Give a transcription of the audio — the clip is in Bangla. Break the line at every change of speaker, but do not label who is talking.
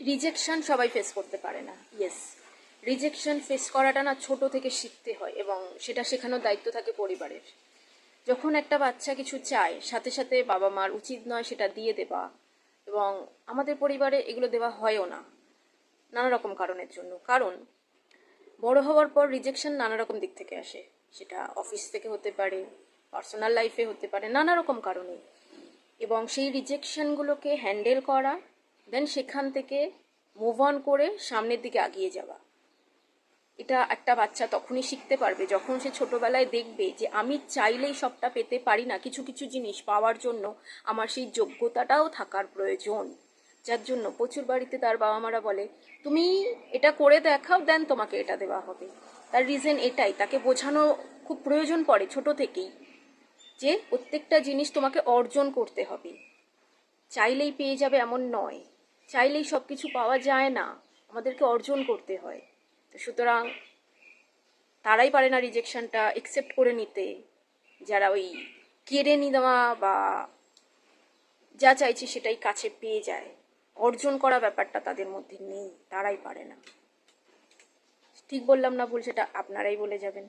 রিজেকশন সবাই ফেস করতে পারে না। ইয়েস, রিজেকশন ফেস করাটা না ছোট থেকে শিখতে হয় এবং সেটা শেখানোর দায়িত্ব থাকে পরিবারের। যখন একটা বাচ্চা কিছু চায়, সাথে সাথে বাবা মার উচিত নয় সেটা দিয়ে দেওয়া, এবং আমাদের পরিবারে এগুলো দেওয়া হয়ও না নানা রকম কারণের জন্য। কারণ বড় হওয়ার পর রিজেকশন নানা রকম দিক থেকে আসে, সেটা অফিস থেকে হতে পারে, পার্সোনাল লাইফে হতে পারে, নানা রকম কারণে। এবং সেই রিজেকশনগুলোকে হ্যান্ডেল করা, দেন সেখান থেকে মুভ অন করে সামনের দিকে এগিয়ে যাওয়া, এটা একটা বাচ্চা তখনই শিখতে পারবে যখন সে ছোটবেলায় দেখবে যে আমি চাইলেই সবটা পেতে পারি না, কিছু কিছু জিনিস পাওয়ার জন্য আমার সেই যোগ্যতাটাও থাকার প্রয়োজন। যার জন্য প্রচুর বাড়িতে তার বাবা মারা বলে তুমি এটা করে দেখাও, দেন তোমাকে এটা দেওয়া হবে। তার রিজন এটাই, তাকে বোঝানো খুব প্রয়োজন পড়ে ছোট থেকেই যে প্রত্যেকটা জিনিস তোমাকে অর্জন করতে হবে, চাইলেই পেয়ে যাবে এমন নয়, চাইলেই সব কিছু পাওয়া যায় না, আমাদেরকে অর্জন করতে হয়। তো সুতরাং তারাই পারে না রিজেকশনটা একসেপ্ট করে নিতে, যারা ওই কেড়ে নেওয়া বা যা চাইছে সেটাই কাছে পেয়ে যায়, অর্জন করা ব্যাপারটা তাদের মধ্যে নেই, তারাই পারে না। ঠিক বললাম না ভুল, সেটা আপনারাই বলে যাবেন।